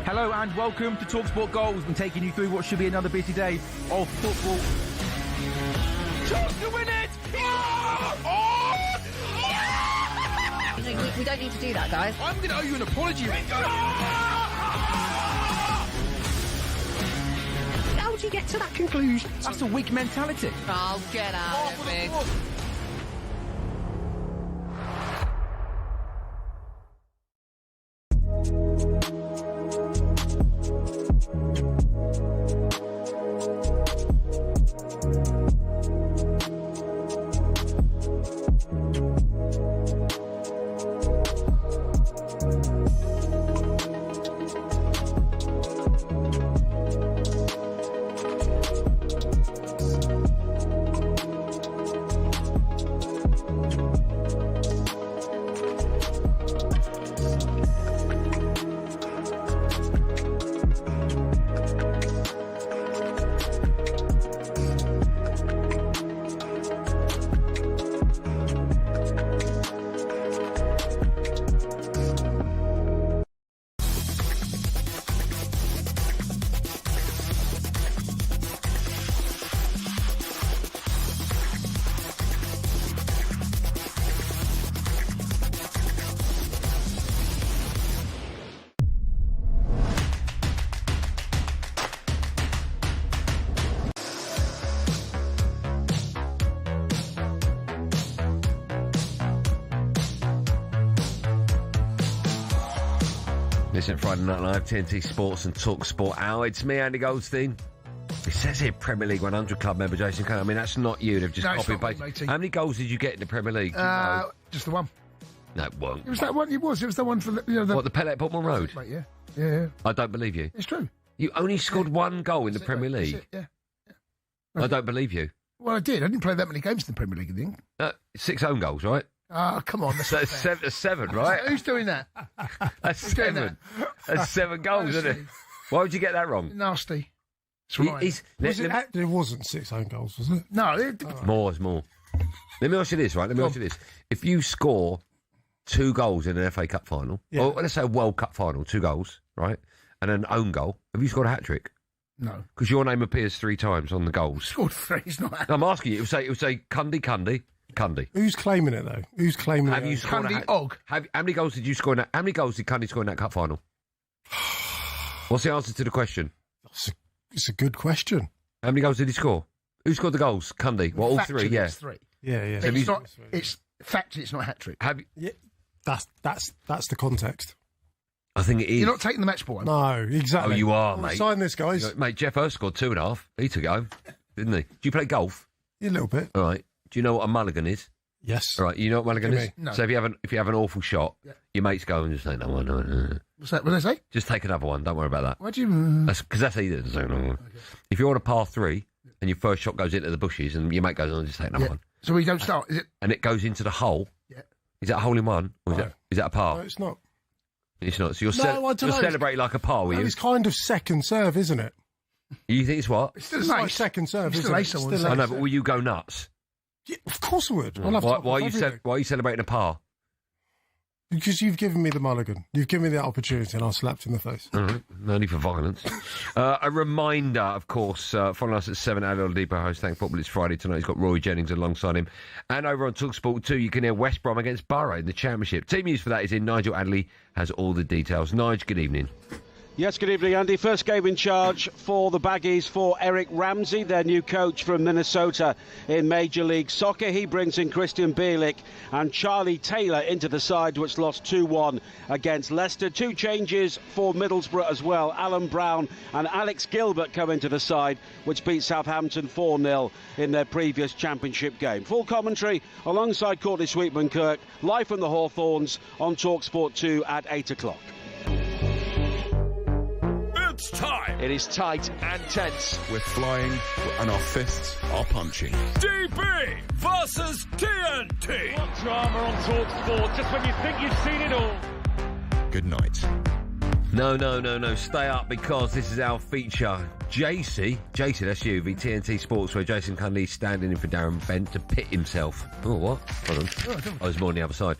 Hello and welcome to talkSPORT Goals. I'm taking you through what should be another busy day of football. Chance to win it! We don't need to do that, guys. I'm going to owe you an apology. How do you get to that conclusion? That's a weak mentality. Oh, get out of it. Listen, Friday Night Live, TNT Sports and talkSPORT Hour. It's me, Andy Goldstein. It says here Premier League 100 club member Jason Kane. I mean, that's not you. They've just copied and pasted. How many goals did you get in the Premier League? Just the one. No, it won't. It was that one. It was the one for the. What, the Pellet at Portman Road? Mate, yeah. I don't believe you. It's true. You only scored one goal in the Premier League. Yeah. I don't believe you. Well, I did. I didn't play that many games in the Premier League, I think. 6 own goals, right? Oh, come on. That's seven, right? Who's doing that? That's seven. That's 7 goals, isn't it? Why would you get that wrong? Nasty. Right. It wasn't 6 own goals, was it? No. More is more. Let me ask you this, right? If you score 2 goals in an FA Cup final, or let's say a World Cup final, 2 goals, right? And an own goal, have you scored a hat-trick? No. Because your name appears 3 times on the goals. Scored 3, it's not. No, I'm asking you. It would say Cundy. Who's claiming it though? Who's claiming Have it? you scored Cundy Og. How many goals did you score in that? How many goals did Cundy score in that cup final? What's the answer to the question? It's a good question. How many goals did he score? Who scored the goals? Cundy. Well, all 3. Yeah. It's 3. Yeah. But it's not. It's factually, it's not a hat trick. Yeah, that's the context. I think it is. You're not taking the match ball. No, exactly. Oh, you are, mate. Sign this, guys. Mate, Jeff Hurst scored 2.5. He took it home, didn't he? Do you play golf? Yeah, a little bit. All right. Do you know what a mulligan is? Yes. All right. You know what mulligan is? No. So if you have an awful shot, your mates go and just say, no. What's that? What did they say? Just take another one. Don't worry about that. Why do you? Because that's easy to say. No. If you're on a par 3 and your first shot goes into the bushes and your mate goes on, just take another one. So we don't start. Is it? And it goes into the hole. Yeah. Is that a hole in one? Or is that a par? No, it's not. It's not. So you're you're celebrating like a par, were you? It's kind of second serve, isn't it? You think it's what? It's still like second serve, isn't it? I know, but will you go nuts? Yeah, of course I would. Why are you celebrating a par? Because you've given me the mulligan. You've given me the opportunity and I slapped in the face. No need for violence. A reminder, of course, follow us at 7 at Oladipo host. Thank Football. It's Friday tonight. He's got Roy Jennings alongside him. And over on talkSPORT 2, you can hear West Brom against Borough in the Championship. Team news for that is in. Nigel Adley has all the details. Nigel, good evening. Yes, good evening, Andy. First game in charge for the Baggies for Eric Ramsey, their new coach from Minnesota in Major League Soccer. He brings in Christian Bielik and Charlie Taylor into the side, which lost 2-1 against Leicester. 2 changes for Middlesbrough as well. Alan Brown and Alex Gilbert come into the side, which beat Southampton 4-0 in their previous Championship game. Full commentary alongside Courtney Sweetman-Kirk, live from the Hawthorns on talkSPORT 2 at 8 o'clock. It's time. It is tight and tense. We're flying and our fists are punching. DB versus TNT. What drama on talkSPORT just when you think you've seen it all. Good night. No. Stay up because this is our feature. JC, that's you, the TNT Sports, where Jason Cunley's standing in for Darren Bent to pit himself. Oh, what? Hold on. I was more on the other side.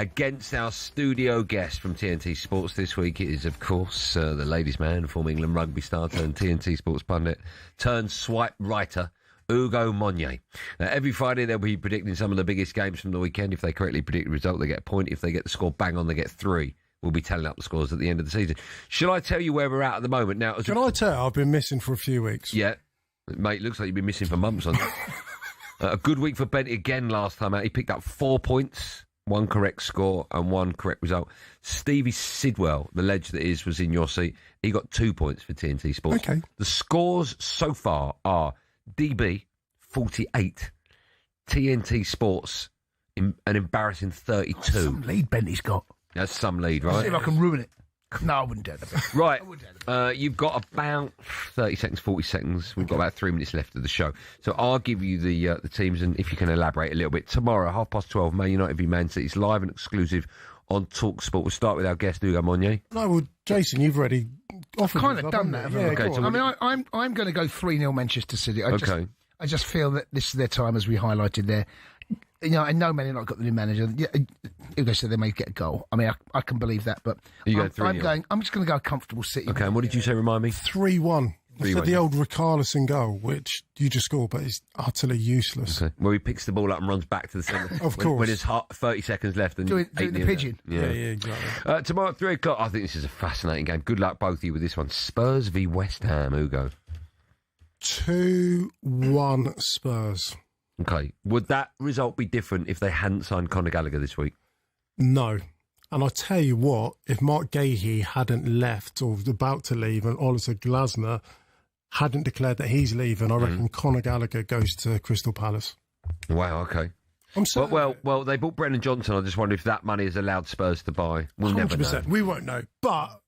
against our studio guest from TNT Sports this week. It is, of course, the ladies' man, former England rugby star turned TNT Sports pundit, turned swipe writer, Ugo Monye. Every Friday they'll be predicting some of the biggest games from the weekend. If they correctly predict the result, they get a point. If they get the score bang on, they get 3. We'll be telling up the scores at the end of the season. Shall I tell you where we're at the moment? Now, Can I tell you, I've been missing for a few weeks. Yeah. Mate, looks like you've been missing for months on that. A good week for Benty again last time out. He picked up 4 points, 1 correct score and 1 correct result. Stevie Sidwell, the ledge that is, was in your seat. He got 2 points for TNT Sports. Okay. The scores so far are DB, 48. TNT Sports, an embarrassing 32. Oh, some lead Benty's got. That's some lead, right? See if I can ruin it. No, I wouldn't dare that. Right, you've got about 30 seconds, 40 seconds. We've got about 3 minutes left of the show. So I'll give you the teams, and if you can elaborate a little bit. Tomorrow, 12:30, Man United v Man City. It's live and exclusive on talkSPORT. We'll start with our guest, Ugo Monye. No, well, Jason, you've already offered. I've kind of done that. Yeah, okay, I mean, I'm going to go 3-0 Manchester City. I just feel that this is their time, as we highlighted there. You know, I know Man United got the new manager. Yeah, Ugo said they may get a goal. I mean, I can believe that, but I'm just going to go a comfortable City. Okay, and what did you say? Remind me. 3-1. For the old Richarlison goal, which you just scored, but it's utterly useless. Okay. Where he picks the ball up and runs back to the centre. Of course. When there's 30 seconds left. And doing the pigeon. Yeah, exactly. Tomorrow at 3 o'clock, I think this is a fascinating game. Good luck, both of you, with this one. Spurs v West Ham, Ugo. 2-1 Spurs. Okay. Would that result be different if they hadn't signed Conor Gallagher this week? No. And I tell you what, if Mark Gahey hadn't left or was about to leave and Oliver Glasner hadn't declared that he's leaving, I reckon Conor Gallagher goes to Crystal Palace. Wow, okay. I'm sorry. Well, they bought Brennan Johnson. I just wonder if that money has allowed Spurs to buy. We'll 100%. Never know. We won't know. But,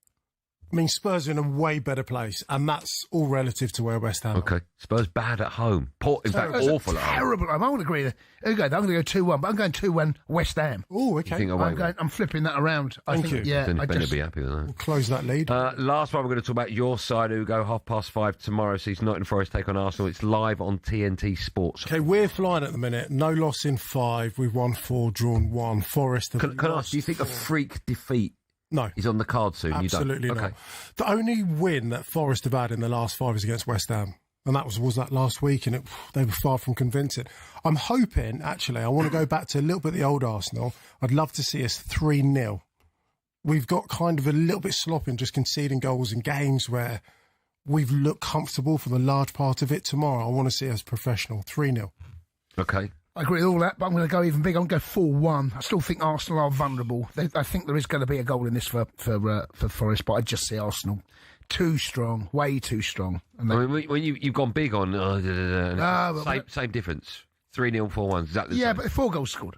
I mean, Spurs are in a way better place, and that's all relative to where West Ham are. Okay. Spurs bad at home. In fact, awful at home. Terrible. I won't agree. Ugo, I'm going to go 2-1, but I'm going 2-1 West Ham. Oh, okay. I'm flipping that around. Thank you. Yeah, Ben will be happy with that. We'll close that lead. Last one, we're going to talk about your side, Ugo. 5:30 tomorrow. Sees Nottingham Forest take on Arsenal. It's live on TNT Sports. Okay, we're flying at the minute. No loss in 5. We've won 4, drawn 1. Forest. Can I ask? Do you think a freak defeat? No. He's on the card soon. Absolutely you don't? not. Okay. The only win that Forest have had in the last 5 is against West Ham. And that was that last week, and they were far from convincing. I'm hoping, actually, I want to go back to a little bit the old Arsenal. I'd love to see us 3-0. We've got kind of a little bit sloppy in just conceding goals in games where we've looked comfortable for the large part of it. Tomorrow, I want to see us professional. 3-0. Okay. I agree with all that, but I'm going to go even bigger. I'm going to go 4-1. I still think Arsenal are vulnerable. I think there is going to be a goal in this for Forest, but I just see Arsenal too strong, way too strong. And I mean, when you've gone big on same difference, 3-0, 4-1, exactly. Yeah, but 4 goals scored.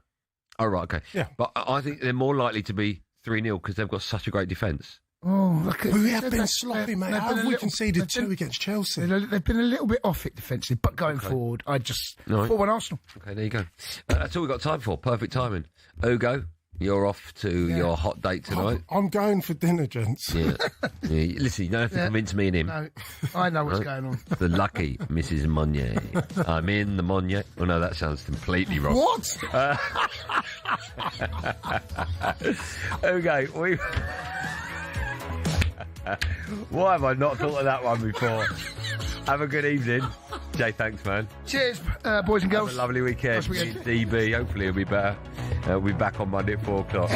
Oh right, okay. Yeah, but I think they're more likely to be 3-0 because they've got such a great defence. Oh, look at we have been sloppy, mate. How have we conceded 2 against Chelsea? They've been a little bit off it defensively, but going forward, I just 4-1 Arsenal. Okay, there you go. That's all we've got time for. Perfect timing. Ugo, you're off to your hot date tonight. I'm going for dinner, gents. Yeah. Listen, you don't have to convince me and him. No, I know what's going on. The lucky Mrs. Monye. I'm in the Monye. Oh, no, that sounds completely wrong. What? Okay, why have I not thought of that one before? Have a good evening. Jay, thanks, man. Cheers, boys and girls. Have a lovely weekend. DB, hopefully it'll be better. We'll be back on Monday at 4 o'clock.